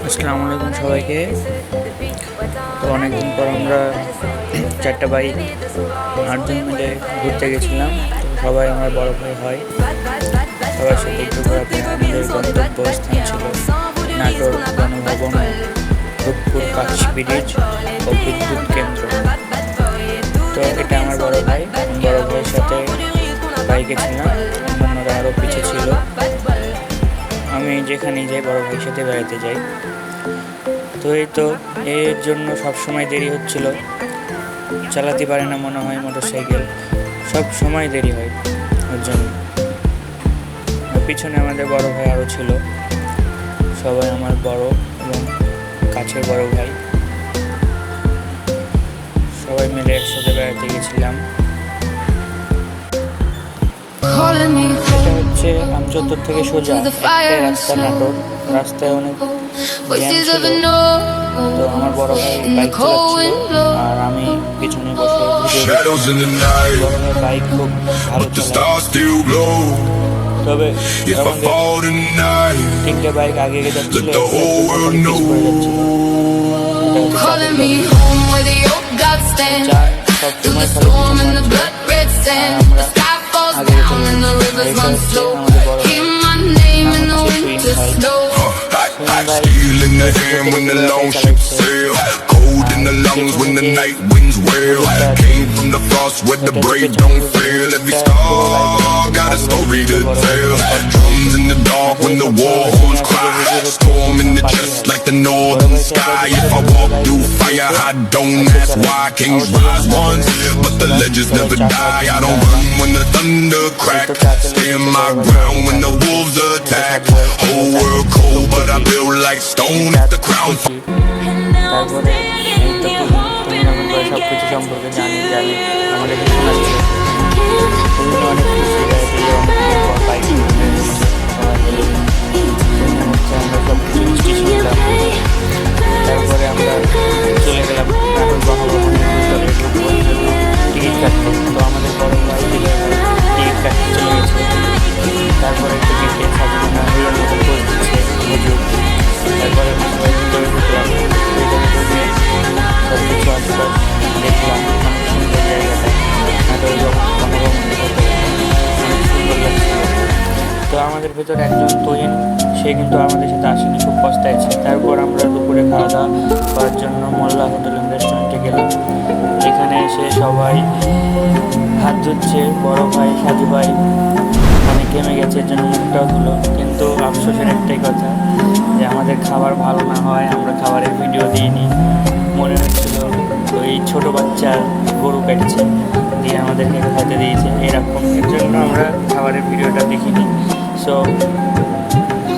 আসসালামু আলাইকুম সবাইকে। তো অনেকদিন পর আমরা চারটা বাইক 8জন মিলে ঘুরতে গেছিলাম। তো সবাই আমার বড় ভাই হয়, সবার সাথে একটু ঘোরাফেরা। আমাদের গন্তব্যস্থান ছিল নাটোর গণভবন, রূপপুর কাছ ব্রিজ ও বিদ্যুৎ কেন্দ্র। তো এটা আমার বড় ভাই, বড় ভাইয়ের সাথে বাইকে ছিলাম, অন্যান্যরা আরও পিছিয়ে ছিল। আমি যেখানেই যাই বড় ভাইয়ের সাথে বেড়াতে যাই। তো এই তো এর জন্য সব সময় দেরি হচ্ছিল, চালাতে পারে না মনে হয় মোটর সাইকেল, সব সময় দেরি হয় ওর জন্য। পিছনে আমাদের বড় ভাই আরও ছিল, সবাই আমার বড় এবং কাছের বড় ভাই, সবাই মিলে একসাথে বেড়াতে গেছিলাম। এটা হচ্ছে আমচত্বর থেকে সোজা একটাই রাস্তা নাটোর। রাস্তায় অনেক জ্যাম ছিল। তো আমার বড় ভাই বাইক চালাচ্ছিল আর আমি পিছনে বসে ভিডিও করছিলাম। বড় ভাই বাইক খুব ভালো চালায়, তবে তিনটে বাইক আগে এগিয়ে যাচ্ছিল, সবসময় Feel in the air when the long ships sail, cold in the lungs when the night winds wail. Came from the frost where the brave don't fail. Every star got a story to tell. Drums in the dark when the war horns cry. Storm in the chest like the northern sky. If I walk through fire, I don't ask why. Kings rise once, but the legends never die. I don't run when the thunder cracks. Stand my ground when the wolves attack. Whole world cold, but I build like stone at the crown. তারপরে এই তো তুমি নতুন করে সব কিছু সম্পর্কে জানি আমাদেরকে শোনাচ্ছে। তুমি অনেক খুশি হয়েছে যে অনেকদিন পর বাইক আমরা সব কিছু মিষ্টি শুনলাম। তারপরে আমরা চলে গেলাম নাটোর গণভবনের ভিতরে ঢুকবার জন্য টিকিট কাটতে। তো আমাদের বড় ভাই টিকিট কাটতে চলে গেছে। তারপরে টিকিটে সাজানো হইয়ার মতো করে দিচ্ছে হুজুর। তারপরে আমরা সবাই ভিতরে ঢুকলাম, ভিতরে ঢুকে সব কিছু আশপাশ দেখলাম। অনেক সুন্দর জায়গাটা, নাটোর গণভবনের ভিতরে অনেক সুন্দর লাগছিল। তো আমাদের ভেতরে একজন তৈন, সে কিন্তু আমাদের সাথে আসেনি, খুব পস্তাইছে। তারপর আমরা দুপুরে খাওয়া দাওয়া করার জন্য মোল্লা হোটেল অ্যান্ড রেস্টুরেন্টে গেলাম। এখানে এসে সবাই হাত ধুচ্ছে, বড় ভাই সাজু ভাই অনেক ঘেমে গেছে, এর জন্য মুখটাও ধুলো। কিন্তু আফসোসের একটাই কথা যে আমাদের খাবার ভালো না হয় আমরা খাবারের ভিডিও দিইনি। মনে হচ্ছিল তো এই ছোটো বাচ্চার গরু কাটছে দিয়ে আমাদেরকে খাইতে দিয়েছে এরকম, এর জন্য আমরা খাবারের ভিডিওটা দেখিনি। সো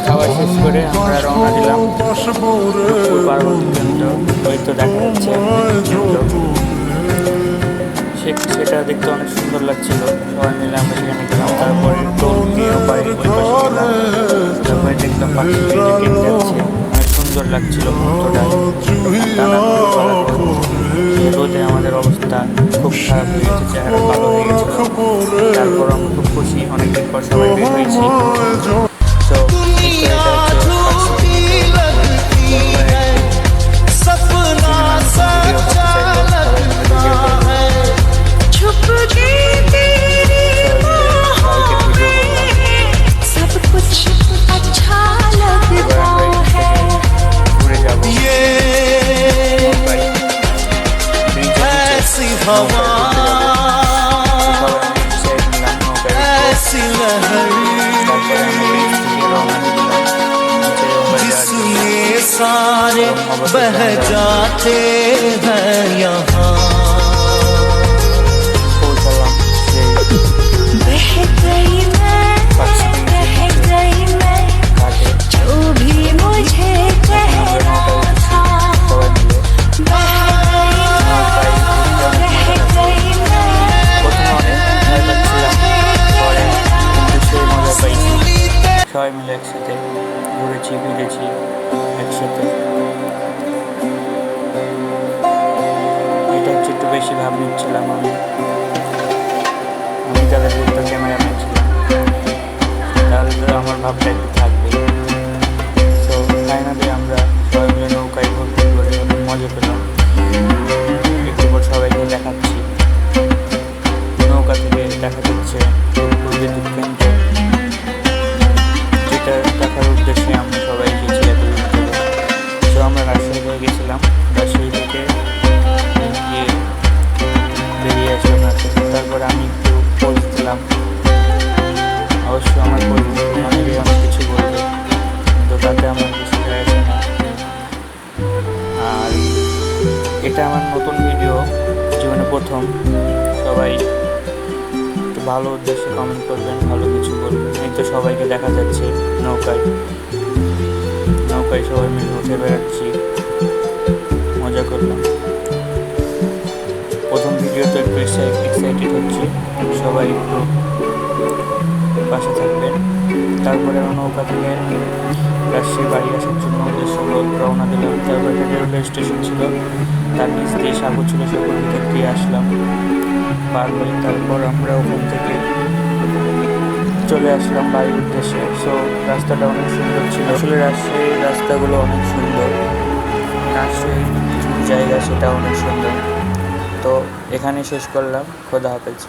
খাবার শেষ করে আমরা রওনা দিলাম পার্বতী কেন্দ্র। ওই তো দেখা যাচ্ছে সেটা দেখতে অনেক সুন্দর লাগছিল। সবাই মিলে আমরা সেখানে গেলাম। তারপরে টোল নিয়ে তারপরে দেখলাম পাখি কেটে যাচ্ছে, অনেক সুন্দর লাগছিল মুহূর্তটা। রোদে আমাদের অবস্থা খুব খারাপ হয়ে গেছে, চেহারা ভালো হয়ে গেছিল। তারপর আমরা খুব খুশি, অনেকদিন পর সবাই বের হয়েছি। তো जिसमें सारे बह जाते हैं यहाँ, बह गई मैं जो भी मुझे कहना था। সবাই মিলে একসাথে ঘুরেছি ফিরেছি একসাথে। এটা হচ্ছে একটু বেশি ভাব নিচ্ছিলাম আমি তাদের ক্যামেরাম্যান ছিলাম, তাহলে তো আমার ভাবটা একটু থাকবে। তো ফাইনালি আমরা এটা আমার নতুন ভিডিও, জীবনে প্রথম। সবাই একটু ভালো উদ্দেশ্যে কমেন্ট করবেন, ভালো কিছু বলবেন। এই তো সবাইকে দেখা যাচ্ছে নৌকায় সবাই মিলে উঠে বেড়াচ্ছি, মজা করলাম। প্রথম ভিডিও তো একটু এক্সাইটেড হচ্ছে, সবাই একটু পাশে থাকবেন। তারপরে আমরা নৌকা থেকে রাজশাহী বাড়ি আসার জন্য উদ্দেশ্য রওনা দিলাম। তারপর একটা রেলওয়ে স্টেশন ছিল, তার নিচ দিয়ে সাগর ছিল, সাগর ভিতর দিয়ে আসলাম পার হয়ে। তারপর আমরা ওখান থেকে চলে আসলাম বাড়ির উদ্দেশ্যে। সো রাস্তাটা অনেক সুন্দর ছিল। আসলে রাজশাহীর রাস্তাগুলো অনেক সুন্দর, রাজশাহীর জায়গা সেটা অনেক সুন্দর। তো এখানে শেষ করলাম। খোদা হাফেজ।